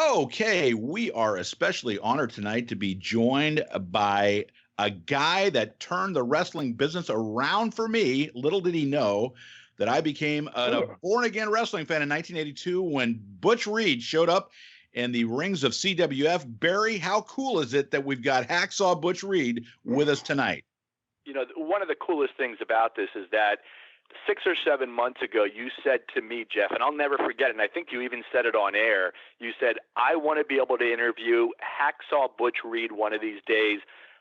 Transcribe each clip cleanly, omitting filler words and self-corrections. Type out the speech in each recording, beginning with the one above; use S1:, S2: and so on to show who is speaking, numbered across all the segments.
S1: Okay, we are especially honored tonight to be joined by a guy that turned the wrestling business around for me. Little did he know that I became a born-again wrestling fan in 1982 when Butch Reed showed up in the rings of CWF. Barry, how cool is it that we've got Hacksaw Butch Reed with us tonight?
S2: You know, one of the coolest things about this is that 6 or 7 months ago, you said to me, Jeff, and I'll never forget it, and I think you even said it on air, you said, I want to be able to interview Hacksaw Butch Reed one of these days.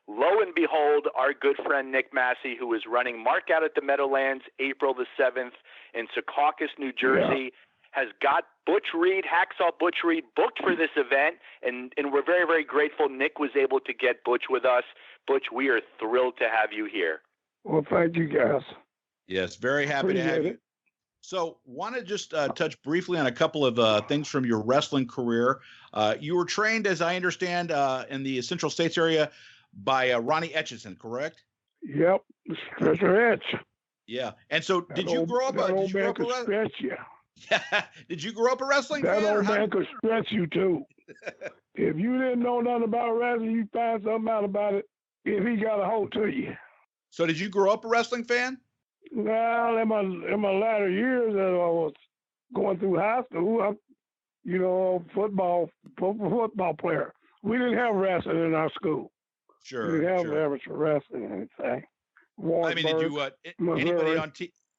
S2: Lo and behold, our good friend Nick Massey, who is running Mark Out at the Meadowlands April the 7th in Secaucus, New Jersey, has got Butch Reed, Hacksaw Butch Reed, booked for this event, and we're very, very grateful Nick was able to get Butch with us. Butch, we are thrilled to have you here.
S3: Well, thank you, guys.
S1: Yes, very happy to have you. So, want to just touch briefly on a couple of things from your wrestling career. You were trained, as I understand, in the Central States area by Ronnie Etchison, correct?
S3: Yep, Stretcher Etch.
S1: Yeah, and so did you grow up? Did you grow up a
S3: stretch you?
S1: Yeah. Did you grow up a wrestling fan?
S3: That old man could stretch you too. If you didn't know nothing about wrestling, you find something out about it if he got a hold to you.
S1: So, did you grow up a wrestling fan?
S3: Well, in my latter years, as I was going through high school, football player. We didn't have wrestling in our school.
S1: Sure.
S3: We didn't have amateur wrestling or anything.
S1: I mean, did you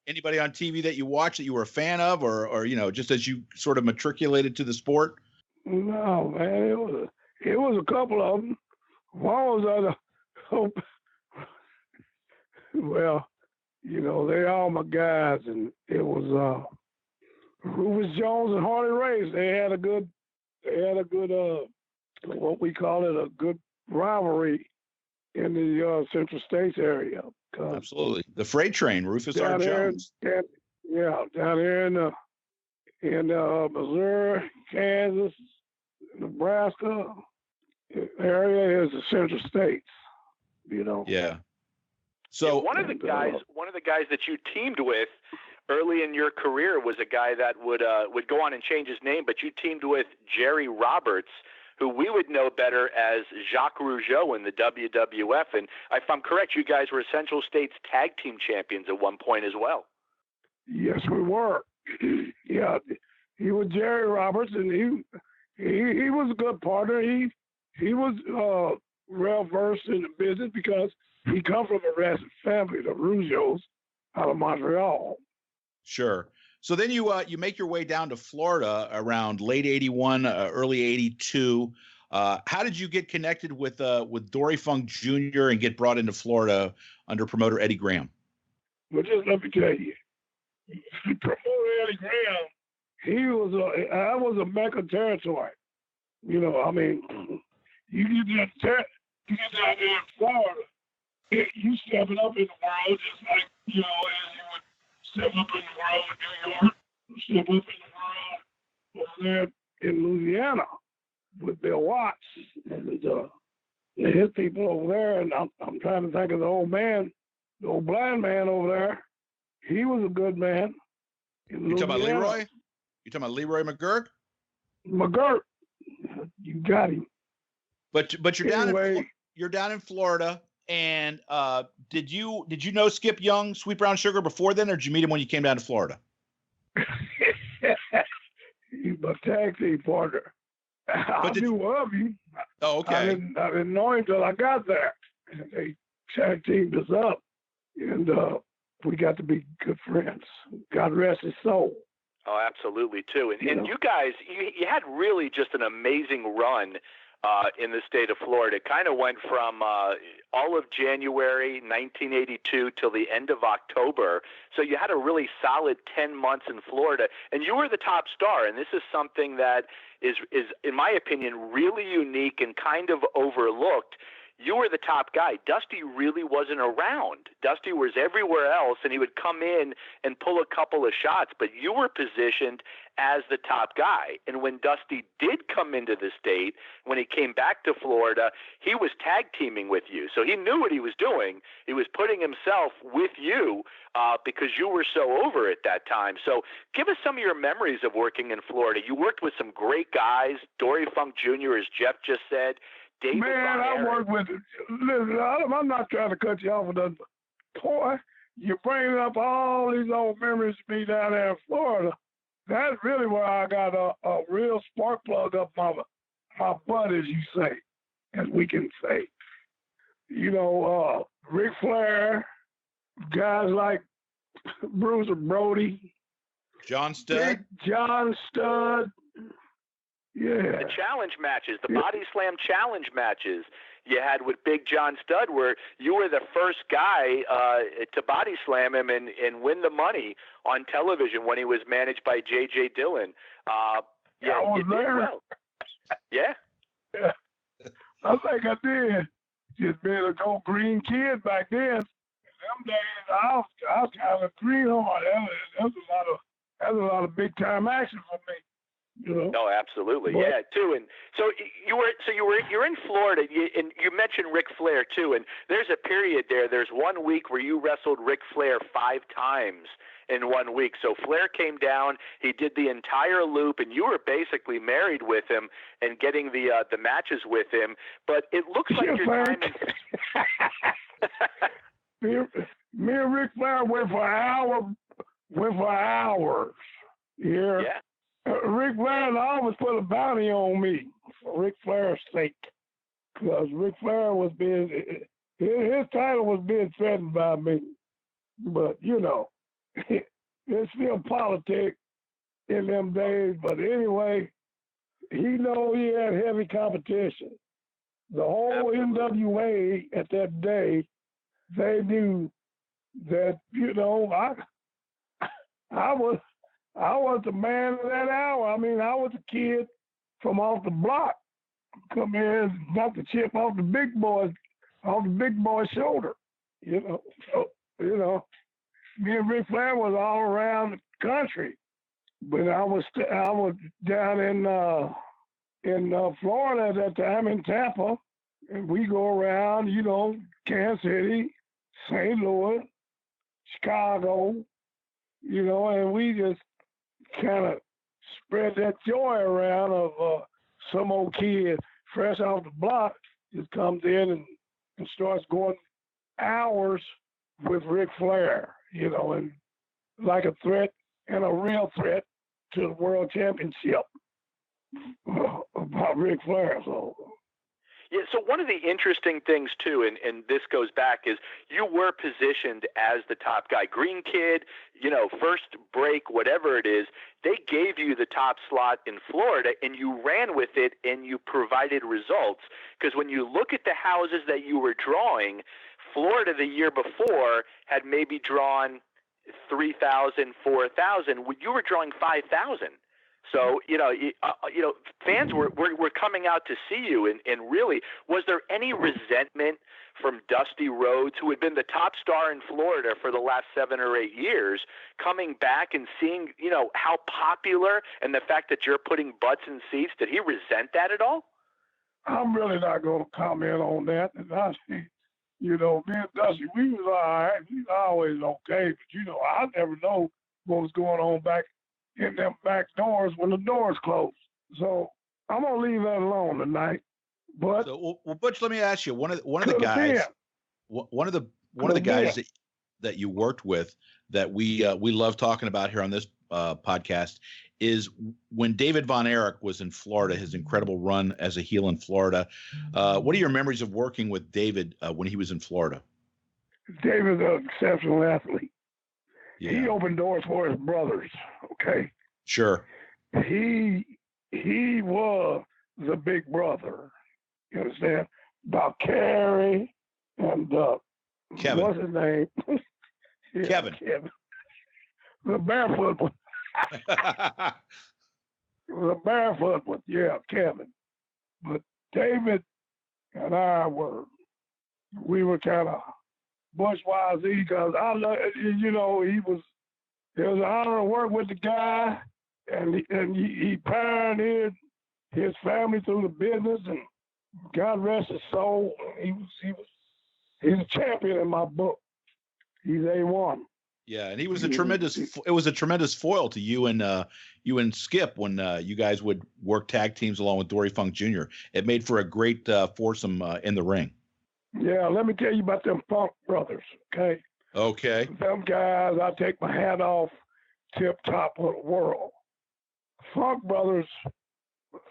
S1: anybody on TV that you watched that you were a fan of, or just as you sort of matriculated to the sport?
S3: No, man, it was a couple of them. One was they all my guys, and it was Rufus Jones and Harley Race. They had a good what we call it, a good rivalry in the Central States area.
S1: Absolutely, the freight train, Rufus R. Jones.
S3: Down here in Missouri, Kansas, Nebraska area is the Central States.
S1: Yeah. So
S2: one of the guys that you teamed with early in your career was a guy that would go on and change his name, but you teamed with Gerry Roberts, who we would know better as Jacques Rougeau in the WWF. And if I'm correct, you guys were Central States Tag Team Champions at one point as well.
S3: Yes, we were. Yeah, he was Gerry Roberts, and he was a good partner. He was well versed in the business because he come from a wrestling family, the Rougeaus, out of Montreal.
S1: Sure. So then you make your way down to Florida around late '81, early '82. How did you get connected with Dory Funk Jr. and get brought into Florida under promoter Eddie Graham?
S3: Well, just let me tell you, promoter Eddie Graham, I was a Mecca territory. You get down there in Florida, you stepping up in the world just like, as you would step up in the world in New York, step up in the world over there in Louisiana with Bill Watts and his people over there. And I'm trying to think of the old blind man over there. He was a good man.
S1: You talking about Leroy? You talking about Leroy McGurk?
S3: McGurk. You got him.
S1: But you're down in Florida, and did you know Skip Young, Sweet Brown Sugar, before then, or did you meet him when you came down to Florida?
S3: He's my tag team partner. I knew of him.
S1: Oh, okay.
S3: I didn't know him till I got there. And they tag teamed us up, and we got to be good friends. God rest his soul.
S2: Oh, absolutely, too. And you guys, you had really just an amazing run in the state of Florida. It kind of went from all of January 1982 till the end of October. So you had a really solid 10 months in Florida, and you were the top star. And this is something that is in my opinion, really unique and kind of overlooked. you were the top guy. Dusty really wasn't around. Dusty was everywhere else, and he would come in and pull a couple of shots, but you were positioned as the top guy. And when Dusty did come into the state, when he came back to Florida, he was tag teaming with you. So he knew what he was doing. He was putting himself with you because you were so over at that time. So give us some of your memories of working in Florida. You worked with some great guys, Dory Funk Jr., as Jeff just said. David
S3: Man, I work with. Listen, I'm not trying to cut you off with the boy. You're bringing up all these old memories of me down there in Florida. That's really where I got a real spark plug up my butt, as you say, as we can say. You know, Ric Flair, guys like Bruce Brody,
S1: John Studd,
S3: John Studd. Yeah.
S2: The challenge matches, the body slam challenge matches you had with Big John Studd, where you were the first guy to body slam him and win the money on television when he was managed by J.J. Dillon. Yeah,
S3: I was there.
S2: Well. Yeah.
S3: I think I did. Just being a go green kid back then. Them days, I was kind of greenhorn. That's a lot of big time action for me. You know?
S2: Oh, absolutely, yeah, too. And so you're in Florida, and you mentioned Ric Flair too. And there's a period there. There's 1 week where you wrestled Ric Flair 5 times in 1 week. So Flair came down, he did the entire loop, and you were basically married with him and getting the matches with him. But it looks like your time.
S3: Me and Ric Flair went for hours. Yeah. Ric Flair always put a bounty on me for Ric Flair's sake, because Ric Flair was his title was being threatened by me. But you know, it's still politics in them days. But anyway, he know he had heavy competition. The whole NWA at that day, they knew that, you know, I was the man of that hour. I mean, I was a kid from off the block, come in and knock the chip off the big boy's shoulder. You know, so, you know, me and Ric Flair was all around the country, but I was down in Florida at that time, in Tampa, and we go around, you know, Kansas City, St. Louis, Chicago, you know, and we just kind of spread that joy around of some old kid fresh off the block just comes in and starts going hours with Ric Flair, you know, and like a threat and a real threat to the world championship about Ric Flair. So.
S2: Yeah, so one of the interesting things, too, and this goes back, is you were positioned as the top guy. Green kid, you know, first break, whatever it is, they gave you the top slot in Florida, and you ran with it, and you provided results. Because when you look at the houses that you were drawing, Florida the year before had maybe drawn 3,000, 4,000. You were drawing 5,000. So, you know, fans were coming out to see you, and really, was there any resentment from Dusty Rhodes, who had been the top star in Florida for the last 7 or 8 years, coming back and seeing, you know, how popular and the fact that you're putting butts in seats? Did he resent that at all?
S3: I'm really not going to comment on that. And you know, me and Dusty, we was all right. We was always okay, but you know, I never know what was going on back in them back doors when the doors closed. So I'm gonna leave that alone tonight. But
S1: so, well, Butch, let me ask you, one of the guys that you worked with that we love talking about here on this podcast is when David Von Erich was in Florida, his incredible run as a heel in Florida. What are your memories of working with David when he was in Florida?
S3: David's an exceptional athlete.
S1: Yeah.
S3: He opened doors for his brothers. Okay.
S1: Sure.
S3: He was the big brother. You understand? About Kerry and
S1: Kevin.
S3: What's his name?
S1: Yeah, Kevin.
S3: The barefoot one. The barefoot one. Yeah, Kevin. But David and I were we were kind of bourgeoisie because I, you know, it was an honor to work with the guy, and he pioneered his family through the business, and God rest his soul. He's a champion in my book. He's A1.
S1: Yeah, and he was a tremendous. It was a tremendous foil to you and Skip when you guys would work tag teams along with Dory Funk Jr. It made for a great foursome in the ring.
S3: Yeah, let me tell you about them Funk brothers. Okay.
S1: Okay.
S3: Them guys, I take my hat off, tip top of the world. Funk brothers,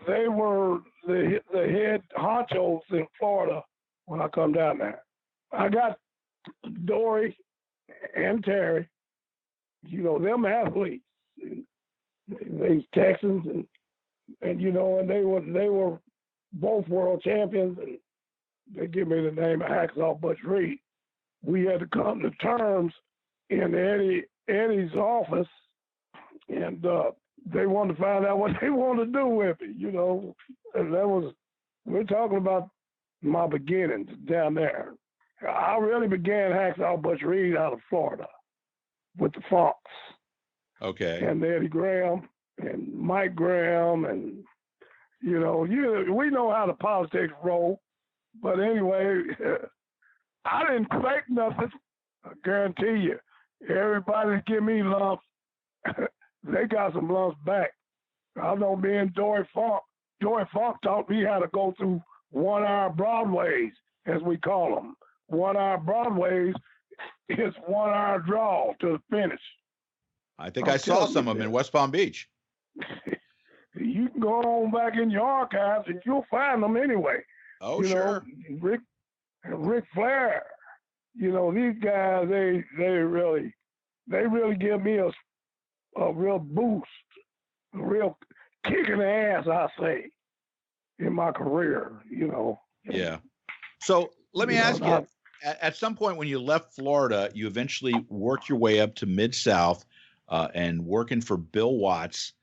S3: they were the head honchos in Florida when I come down there. I got Dory and Kerry, you know, them athletes. They Texans and you know, and they were both world champions, and they give me the name of Hacksaw Butch Reed. We had to come to terms in Eddie's office, and they wanted to find out what they wanted to do with me, you know. And we're talking about my beginnings down there. I really began Hacksaw Butch Reed out of Florida with the Funks.
S1: Okay.
S3: And Eddie Graham and Mike Graham, and you know, we know how the politics roll. But anyway, I didn't fake nothing. I guarantee you, everybody that give me lumps, they got some lumps back. I know me and Dory Funk taught me how to go through 1 hour Broadways, as we call them. 1 hour Broadways is 1 hour draw to the finish.
S1: I think I saw some of them in West Palm Beach.
S3: You can go on back in your archives and you'll find them anyway.
S1: Oh,
S3: you
S1: sure.
S3: know, Ric Flair, you know, these guys, they really give me a real boost, a real kick in the ass, I say, in my career, you know.
S1: Yeah. So let me ask you, at some point when you left Florida, you eventually worked your way up to Mid-South and working for Bill Watts,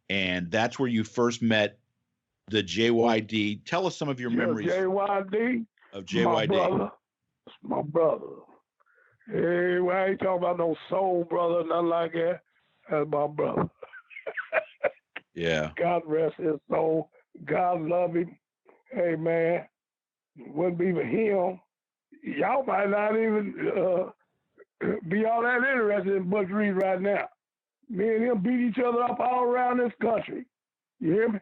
S1: and that's where you first met the JYD. Tell us some of your memories
S3: JYD,
S1: of JYD.
S3: My brother. Hey, I ain't talking about no soul brother, nothing like that. That's my brother.
S1: Yeah.
S3: God rest his soul. God love him. Hey, man, wouldn't be for him, y'all might not even be all that interested in Butch Reed right now. Me and him beat each other up all around this country. You hear me?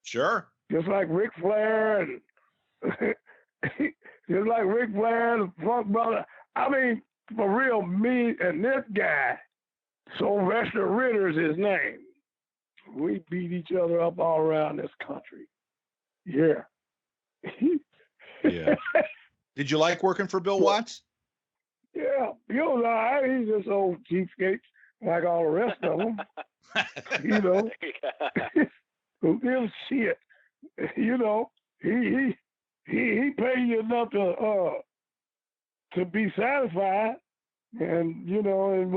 S1: Sure.
S3: Just like Ric Flair and the Funk brother. I mean, for real, me and this guy, Sylvester Ritter's his name. We beat each other up all around this country. Yeah.
S1: Yeah. Did you like working for Bill Watts?
S3: Yeah, Bill's all right. He's just old cheapskate like all the rest of them. You know, who gives shit? You know, he pays you enough to be satisfied, and you know, and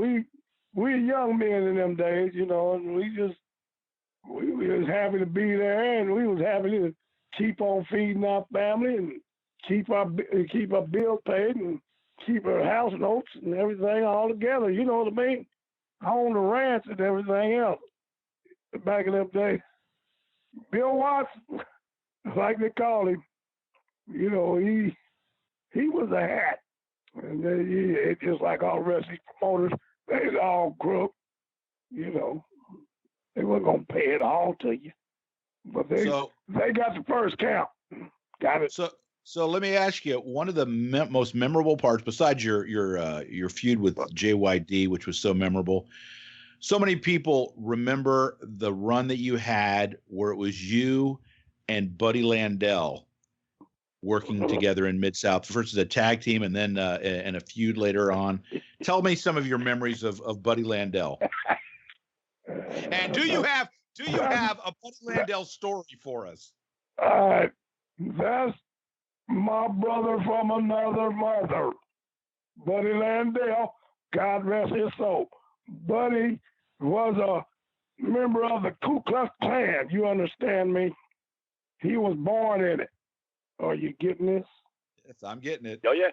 S3: we young men in them days, you know, and we was happy to be there, and we was happy to keep on feeding our family and keep our bills paid and keep our house notes and everything all together. You know what I mean? I owned a ranch and everything else back in them days. Bill Watts, like they call him, you know, he was a hat. And it's just like all the rest of these promoters, they all crook, you know. They weren't going to pay it all to you. But they got the first count. Got it.
S1: So let me ask you, one of the most memorable parts, besides your feud with JYD, which was so memorable, so many people remember the run that you had where it was you and Buddy Landel working together in Mid-South, first as a tag team and then in a feud later on. Tell me some of your memories of Buddy Landel. And do you have a Buddy Landel story for us?
S3: That's my brother from another mother, Buddy Landel. God rest his soul. Buddy was a member of the Ku Klux Klan. You understand me? He was born in it. Are you getting this?
S1: Yes, I'm getting it.
S2: Oh, yeah.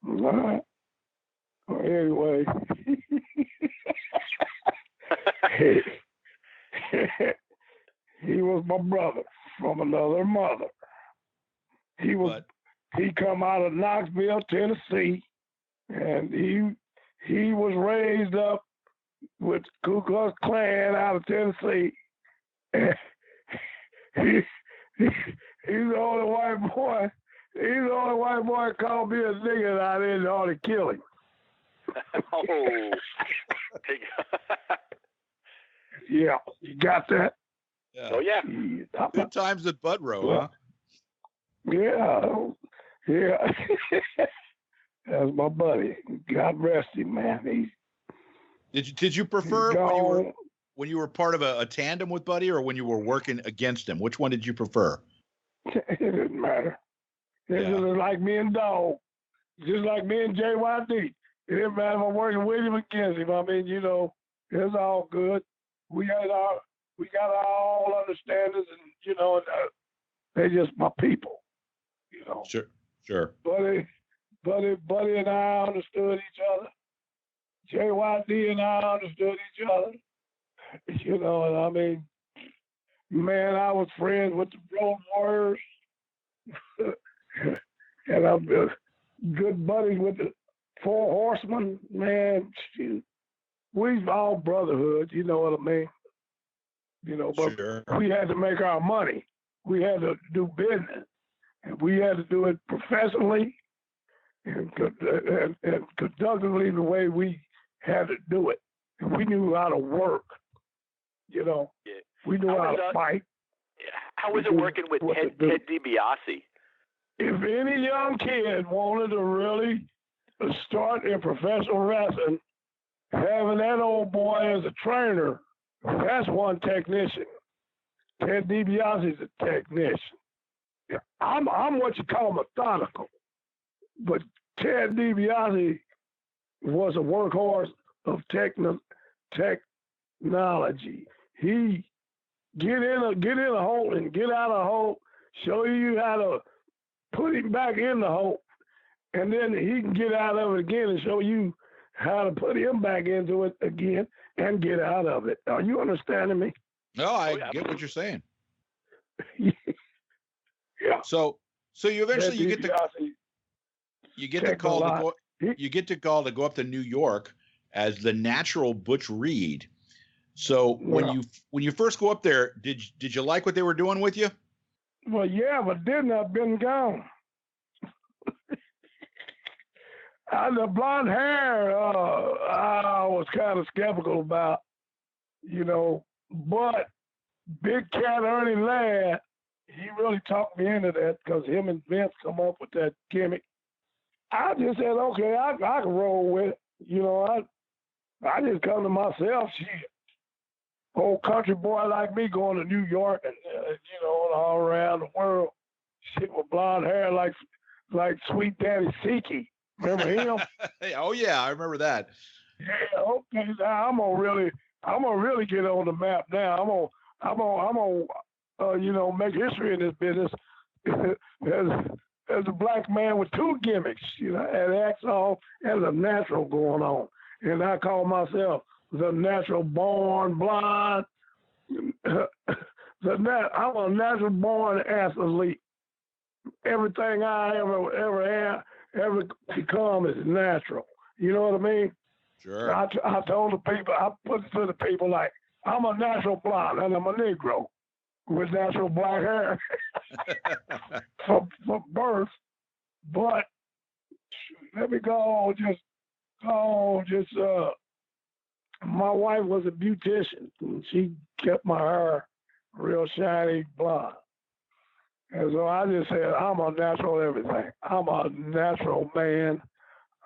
S3: All right. Well, anyway, he was my brother from another mother. He come out of Knoxville, Tennessee, and he was raised up with Ku Klux Klan out of Tennessee. He's the only white boy. He's the only white boy that called me a nigger, and I didn't ought to kill him.
S2: Oh.
S3: Yeah, you got that?
S1: Yeah.
S2: Oh, yeah.
S1: Good times at Budrow, huh?
S3: Yeah. That's my buddy. God rest him, man.
S1: Did you prefer when you were part of a tandem with Buddy, or when you were working against him? Which one did you prefer?
S3: It didn't matter. It's just like me and Dog, just like me and JYD. It didn't matter if I'm working with him or against him. I mean, it's all good. We got all understandings, and they're just my people.
S1: Sure.
S3: Buddy and I understood each other. JYD and I understood each other. And I mean, man, I was friends with the Road Warriors. And I'm good buddies with the Four Horsemen. Man, shoot. We've all brotherhood, you know what I mean? But
S1: sure.
S3: We had to make our money. We had to do business. And we had to do it professionally and conductively the way we had to do it. And we knew how to work.
S2: Yeah.
S3: We knew how to fight.
S2: How was it working with Ted DiBiase?
S3: If any young kid wanted to really start in professional wrestling, having that old boy as a trainer, that's one technician. Ted DiBiase is a technician. I'm what you call methodical, but Ted DiBiase was a workhorse of technology. He get in a hole and get out of the hole, show you how to put him back in the hole, and then he can get out of it again and show you how to put him back into it again and get out of it. Are you understanding me?
S1: No, I get what you're saying.
S3: Yeah.
S1: So you eventually you get the call to go up to New York as the natural Butch Reed. So when you first go up there, did you like what they were doing with you?
S3: Well, yeah, but then I've been gone. The blonde hair, I was kind of skeptical about, but Big Cat Ernie Ladd, he really talked me into that because him and Vince come up with that gimmick. I just said, okay, I can roll with it. I just come to myself, shit. Old country boy like me going to New York and, all around the world, shit with blonde hair like Sweet Daddy Siki. Remember him?
S1: Oh yeah, I remember that.
S3: Yeah, okay. Now I'm gonna really get on the map now. I'm gonna make history in this business as a black man with two gimmicks, and Hacksaw and a natural going on, and I call myself the natural born blonde. I'm a natural born athlete. Everything I ever become is natural. You know what I mean?
S1: Sure.
S3: I told the people, I put it to the people like, I'm a natural blonde and I'm a Negro with natural black hair for birth. But let me go my wife was a beautician and she kept my hair real shiny blonde. And so I just said, I'm a natural everything. I'm a natural man.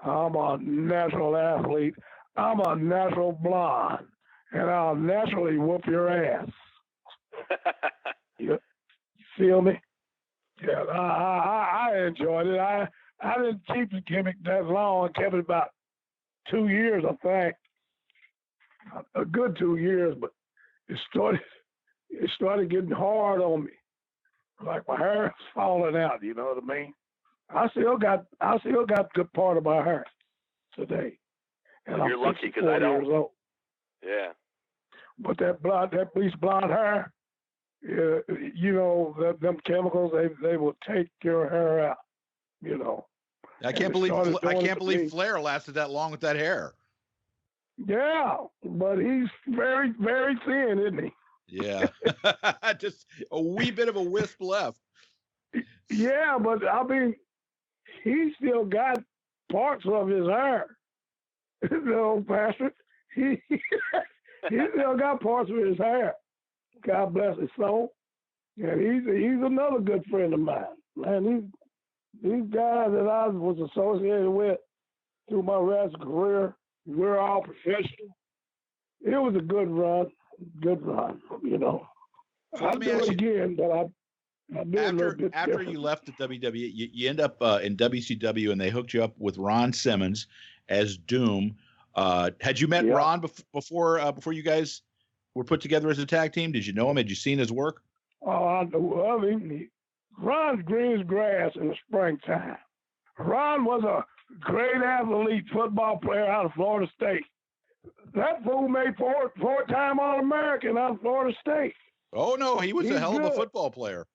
S3: I'm a natural athlete. I'm a natural blonde. And I'll naturally whoop your ass. You feel me? Yeah, I enjoyed it. I didn't keep the gimmick that long. I kept it about 2 years, I think. A good 2 years, but it started getting hard on me. Like my hair was falling out, you know what I mean? I still got good part of my hair today. And
S2: you're lucky because I don't. Yeah.
S3: But that bleach blonde hair, you know, them chemicals, they will take your hair out. You know.
S1: I can't believe Flair lasted that long with that hair.
S3: Yeah, but he's very, very thin, isn't he?
S1: Yeah, just a wee bit of a wisp left.
S3: Yeah, but I mean, he still got parts of his hair. You know, Pastor, he still got parts of his hair. God bless his soul. And he's another good friend of mine. Man, these guys that I was associated with through my wrestling career, we're all professional. It was a good run, you know.
S1: So
S3: I'll do it again, but I do a little bit
S1: after
S3: different.
S1: you left the WWE, you end up in WCW, and they hooked you up with Ron Simmons as Doom. Had you met Ron before you guys were put together as a tag team? Did you know him? Had you seen his work?
S3: Oh, I know of him. Ron's green as grass in the springtime. Ron was a great athlete football player out of Florida State. That fool made four-time All-American out of Florida State.
S1: Oh, no, he was a hell of a football player.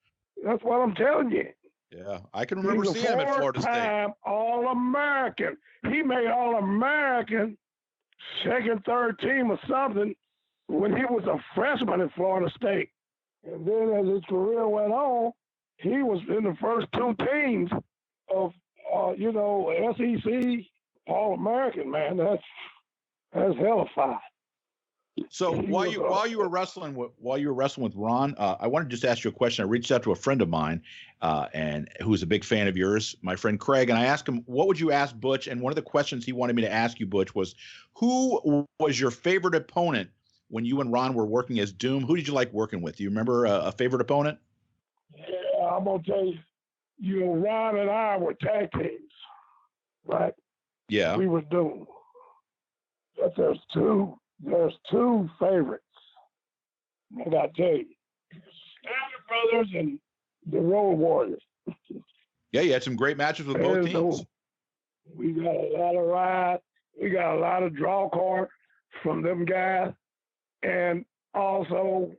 S3: That's what I'm telling you.
S1: Yeah, I can remember seeing him at Florida State.
S3: Four-time All-American. He made All-American, second, third team or something when he was a freshman at Florida State. And then as his career went on, he was in the first two teams of, SEC All-American, man. That's hellified.
S1: So while you were wrestling with Ron, I wanted to just ask you a question. I reached out to a friend of mine, and who's a big fan of yours, my friend Craig, and I asked him, what would you ask Butch? And one of the questions he wanted me to ask you, Butch, was who was your favorite opponent when you and Ron were working as Doom? Who did you like working with? Do you remember a favorite opponent?
S3: Yeah, I'm gonna tell you, Ron and I were tag teams, right?
S1: Yeah.
S3: We were Doom. But there's two favorites. I gotta tell you, Standard Brothers and the Road Warriors.
S1: Yeah, you had some great matches with both teams.
S3: We got a lot of rides. We got a lot of draw card from them guys, and also,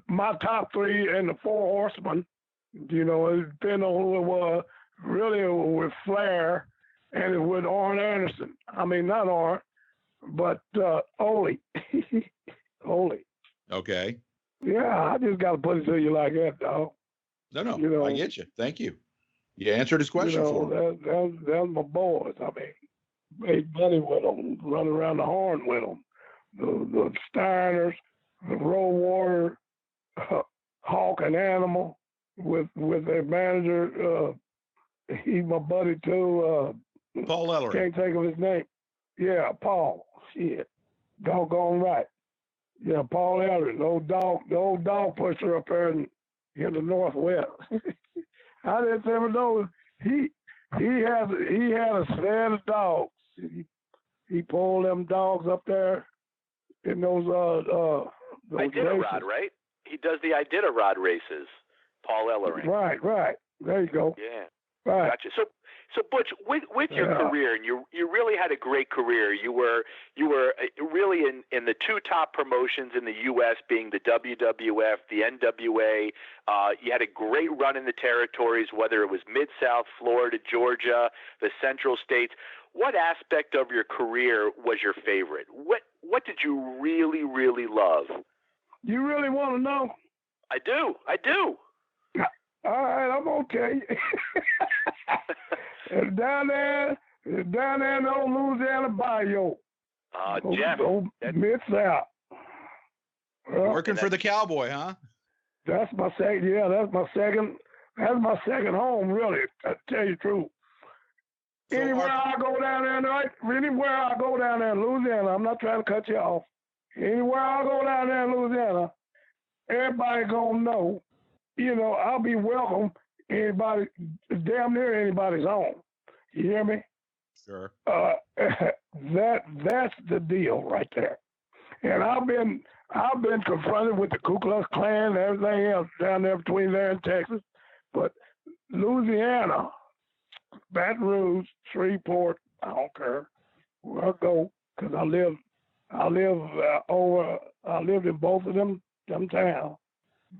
S3: my top three and the Four Horsemen. It depending on who it was. Really, with Flair and with Arn Anderson. I mean, not Arn, but Ole. Ole.
S1: Okay.
S3: Yeah, I just got to put it to you like that, dog.
S1: No, I get you. Thank you. You answered his question for me.
S3: That's my boys. I mean, made money with them, running around the horn with them. The Steiners, the Road Warrior, Hawk and Animal, with their manager. He's my buddy too.
S1: Paul Ellering.
S3: Can't think of his name. Yeah, Paul. Shit. Doggone right. Yeah, Paul Ellering, the old dog pusher up there in the Northwest. I didn't ever know he had a set of dogs. He pulled them dogs up there in those
S2: Iditarod, right? He does the Iditarod races. Paul Ellering.
S3: Right. There you go.
S2: Yeah.
S3: Right.
S2: Gotcha. So Butch, with your career, and you really had a great career. You were really in the two top promotions in the U.S., being the WWF, the NWA. You had a great run in the territories, whether it was Mid-South, Florida, Georgia, the Central States. What aspect of your career was your favorite? What did you really, really love?
S3: You really want to know?
S2: I do.
S3: All right, I'm okay. It's down there in the old Louisiana Bayou.
S2: Jeff.
S3: Mid-South.
S1: Working for the cowboy, huh?
S3: That's my second. Yeah, that's my second home, really. To tell you the truth.
S1: So
S3: anywhere I go down there in Louisiana, I'm not trying to cut you off. Anywhere I go down there in Louisiana, everybody gonna know. I'll be welcome. Anybody, damn near anybody's home. You hear me?
S1: Sure.
S3: That's the deal right there. And I've been confronted with the Ku Klux Klan and everything else down there between there and Texas, but Louisiana Baton Rouge, Shreveport, I don't care where I go, because I lived in both of them towns.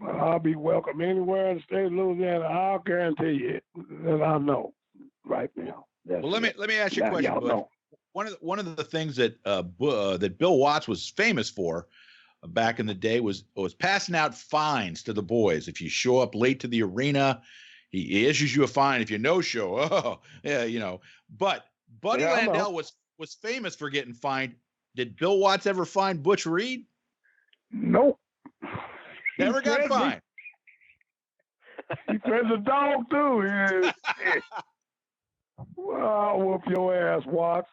S3: But I'll be welcome anywhere in the state of Louisiana. I'll guarantee you that I know right now.
S1: Well, let me ask you a question, Butch.
S3: Know.
S1: One of the things that that Bill Watts was famous for back in the day was passing out fines to the boys. If you show up late to the arena, he issues you a fine. If you no show, oh yeah, you know. But Buddy Landel was famous for getting fined. Did Bill Watts ever fine Butch Reed?
S3: Nope.
S1: Never got fined.
S3: He fed the dog too. Yeah. Well, I'll whoop your ass, Watts.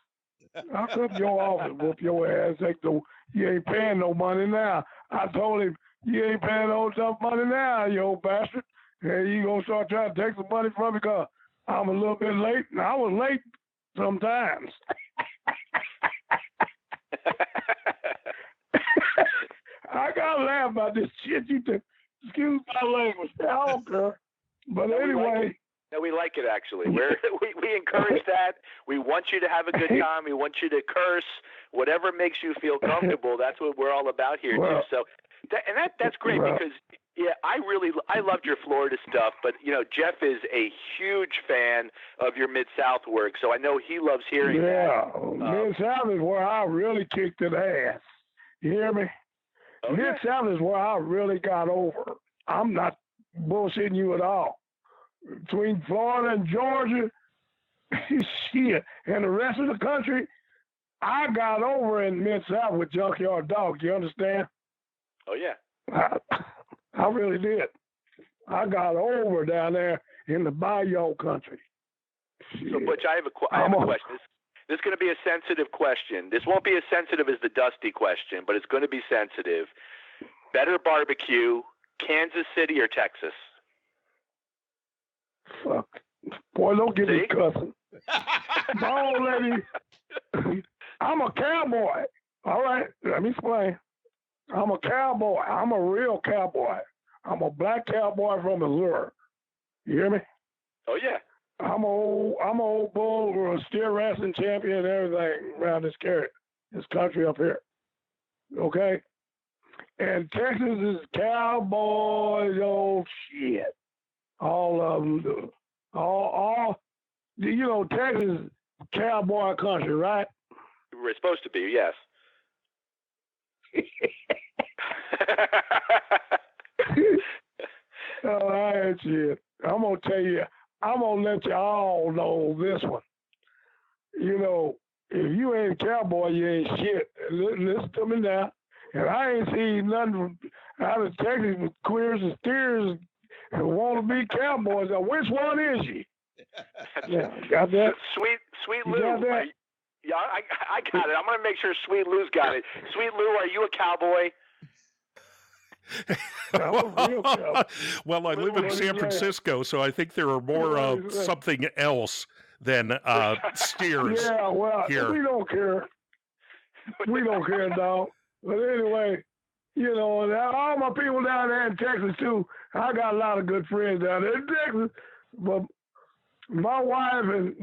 S3: I'll come to your office, whoop your ass. You ain't paying no money now. I told him, you ain't paying no tough money now, you old bastard. And you gonna start trying to take some money from me because I'm a little bit late. And I was late sometimes. I gotta laugh about this shit. Excuse my language. I don't care. But anyway.
S2: No, we like it actually. We encourage that. We want you to have a good time. We want you to curse. Whatever makes you feel comfortable. That's what we're all about here too. So, that's great because I loved your Florida stuff. But you know, Jeff is a huge fan of your Mid-South work, so I know he loves hearing that.
S3: Mid-South is where I really kicked the ass. You hear me? Mid-South is where I really got over. I'm not bullshitting you at all. Between Florida and Georgia, shit, and the rest of the country, I got over in Mid-South with Junkyard Dog. You understand?
S2: Oh, yeah.
S3: I really did. I got over down there in the Bayou country.
S2: So, Butch, I have a question. This is going to be a sensitive question. This won't be as sensitive as the Dusty question, but it's going to be sensitive. Better barbecue, Kansas City or Texas?
S3: Fuck. Boy, don't get me cussing. My old lady, I'm a cowboy. All right, let me explain. I'm a cowboy. I'm a real cowboy. I'm a black cowboy from Missouri. You hear me?
S2: Oh, yeah.
S3: I'm a old bull or a steer wrestling champion and everything around this country up here. Okay? And Texas is cowboys, old shit. All of them do. You know, Texas is cowboy country, right?
S2: We're supposed to be, yes.
S3: All right, shit. I'm going to tell you, I'm going to let you all know this one. You know, if you ain't a cowboy, you ain't shit. Listen to me now. And I ain't seen nothing out of Texas with queers and steers and want to be cowboys. Now, which one is she? Yeah, got that?
S2: Sweet Lou.
S3: Got that?
S2: Yeah, I got it. I'm going to make sure Sweet Lou's got it. Sweet Lou, are you a cowboy?
S4: Well, I live in San Francisco, so I think there are more something else than steers.
S3: Yeah, well,
S4: here.
S3: We don't care. We don't care, dog. But anyway, you know, and all my people down there in Texas too. I got a lot of good friends down there in Texas. But my wife is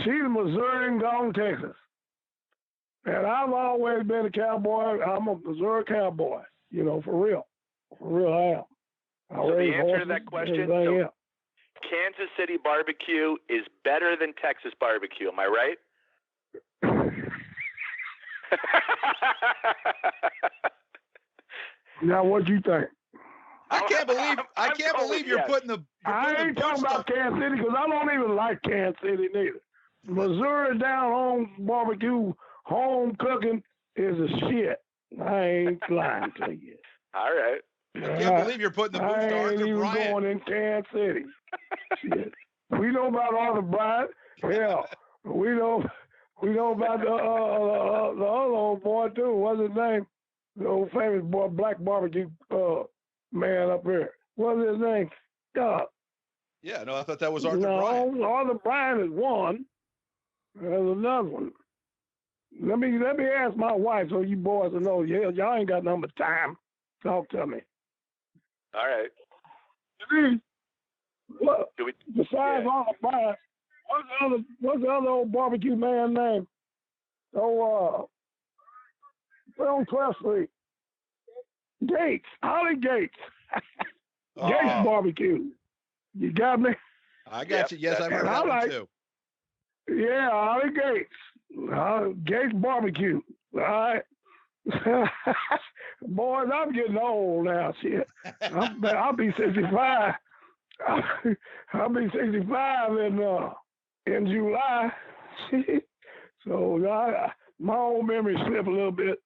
S3: she's a Missourian gone Texas. And I've always been a cowboy. I'm a Missouri cowboy, you know, for real. For real, I am.
S2: So the answer to that question, Kansas City barbecue is better than Texas barbecue. Am I right?
S3: Now, what do you think?
S1: I can't believe you're putting the.
S3: I ain't talking about Kansas City because I don't even like Kansas City neither. Missouri down home barbecue, home cooking is a shit. I ain't lying to you.
S2: All right.
S1: I can't believe you're putting the boots to Arthur
S3: Bryant. I ain't even going in Kansas City. Shit. We know about Arthur Bryant. Hell, we know about the other old boy too. What's his name? The old famous boy, black barbecue man up here. What's his name?
S1: Yeah, no, I thought that was Arthur Bryant.
S3: Arthur Bryant is one. There's another one. Let me ask my wife so you boys will know. Yeah, y'all ain't got nothing but time. Talk to me.
S2: All right.
S3: What? Besides all the fire, what's the other old barbecue man name? Oh, we're on 12th Street. Gates, Holly Gates. Gates Barbecue. You got me?
S1: I got you. Yes, I've heard that one too.
S3: Yeah, Holly Gates. Gates Barbecue. All right. Boys, I'm getting old now. Shit. I'll be 65. I'll be 65 in July. So my old memory slipped a little bit.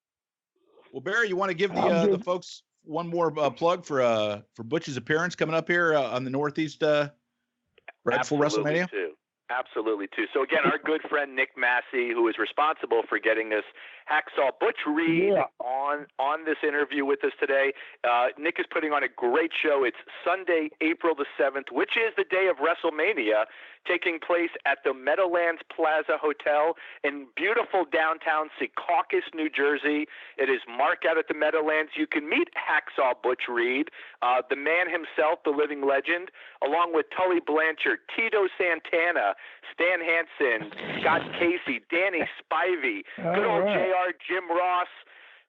S1: Well, Barry, you want to give the folks one more plug for Butch's appearance coming up here on the Northeast right before WrestleMania?
S2: Absolutely, too. So, again, our good friend Nick Massey, who is responsible for getting this Hacksaw Butch Reed on this interview with us today. Nick is putting on a great show. It's Sunday, April the 7th, which is the day of WrestleMania, taking place at the Meadowlands Plaza Hotel in beautiful downtown Secaucus, New Jersey. It is marked out at the Meadowlands. You can meet Hacksaw Butch Reed, the man himself, the living legend, along with Tully Blanchard, Tito Santana, Stan Hansen, Scott Casey, Danny Spivey, good old JR Jim Ross,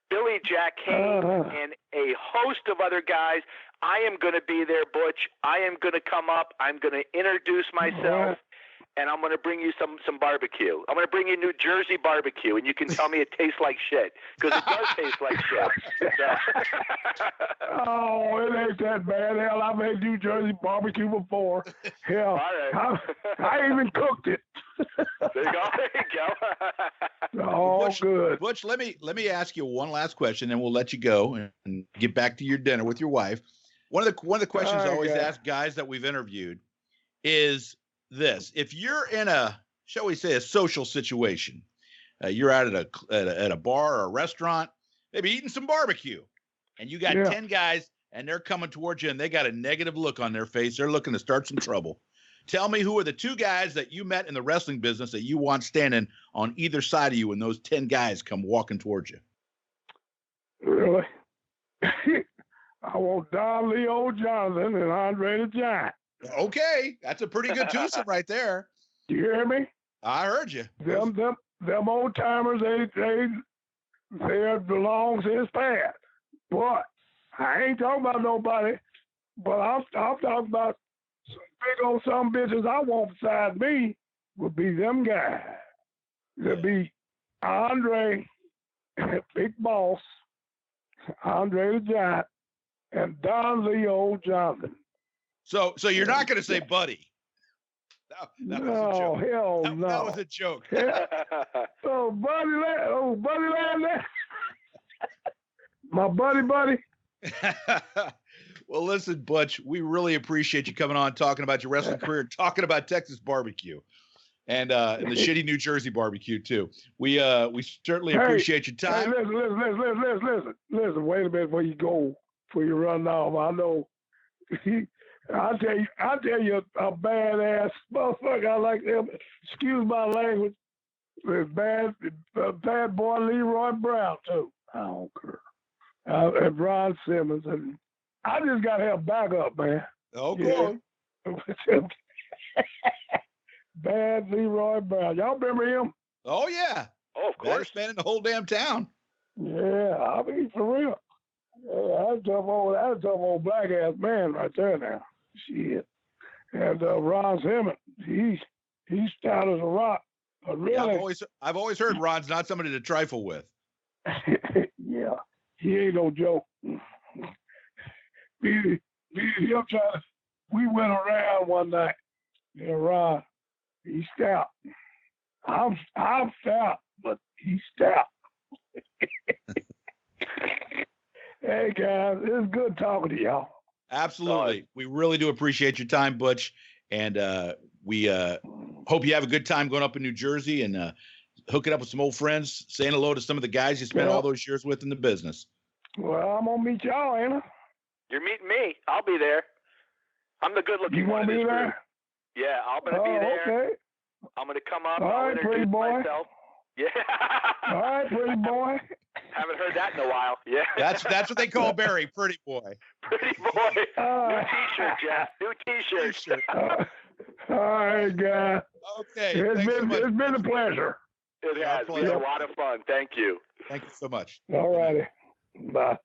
S2: Billy Jack Haynes, and a host of other guys. I am going to be there, Butch. I am going to come up. I'm going to introduce myself, and I'm going to bring you some barbecue. I'm going to bring you New Jersey barbecue, and you can tell me it tastes like shit, because it does taste like shit.
S3: Oh, it ain't that bad. Hell, I've had New Jersey barbecue before. Hell, I even cooked it.
S2: There you go.
S3: Oh,
S1: Butch,
S3: good.
S1: Butch, let me ask you one last question, and we'll let you go and get back to your dinner with your wife. One of the questions I always ask guys that we've interviewed is this: if you're in a, shall we say, a social situation, you're out at a bar or a restaurant, maybe eating some barbecue, and you got 10 guys, and they're coming towards you, and they got a negative look on their face. They're looking to start some trouble. Tell me, who are the 2 guys that you met in the wrestling business that you want standing on either side of you when those 10 guys come walking towards you?
S3: Really? I want Don Leo Jonathan and Andre the Giant.
S1: Okay, that's a pretty good twosome right there.
S3: You hear me?
S1: I heard you.
S3: Them old timers, they belong since past. But I ain't talking about nobody. But I'm talking about some big old some bitches I want beside me would be them guys. It'd be Andre, Big Boss, Andre the Giant, and Don Leo Johnson.
S1: So you're not going to say Buddy? That was a joke.
S3: Hell no.
S1: That was a joke.
S3: Buddy Landel. My buddy.
S1: Well, listen, Butch, we really appreciate you coming on, talking about your wrestling career, talking about Texas barbecue, and the shitty New Jersey barbecue too. We certainly appreciate your time.
S3: Hey, listen. Wait a minute before you run off. I know. I'll tell you a badass motherfucker. I like them. Excuse my language. Bad boy Leroy Brown too. I don't care. And Ron Simmons, and I just got to have backup, man.
S1: Okay.
S3: Bad Leroy Brown. Y'all remember him?
S1: Oh yeah.
S2: Oh, of course.
S1: Baddest man in the whole damn town.
S3: Yeah, I mean, for real. Yeah, that's a tough old black ass man right there now. Shit. And Ron Simmons, he's stout as a rock. But really,
S1: yeah, I've always heard Ron's not somebody to trifle with.
S3: Yeah, he ain't no joke. We went around one night, and Ron, he's stout. I'm stout, but he's stout. Hey guys, it's good talking to y'all.
S1: Absolutely. We really do appreciate your time, Butch. And we hope you have a good time going up in New Jersey and hooking up with some old friends, saying hello to some of the guys you spent all those years with in the business.
S3: Well, I'm going to meet y'all, ain't I?
S2: You're meeting me. I'll be there. I'm the good-looking one of this group. Yeah, I'm going to be there. Okay. I'm going to come up. I'll introduce myself. Yeah.
S3: All right, pretty boy.
S2: Haven't heard that in a while. Yeah.
S1: That's what they call Barry, pretty boy.
S2: Pretty boy. New T-shirt, Jeff. New T-shirt.
S3: All right, guys.
S1: Okay.
S3: It's been a pleasure.
S2: It has been a lot of fun. Thank you.
S1: Thank you so much.
S3: All righty. Bye.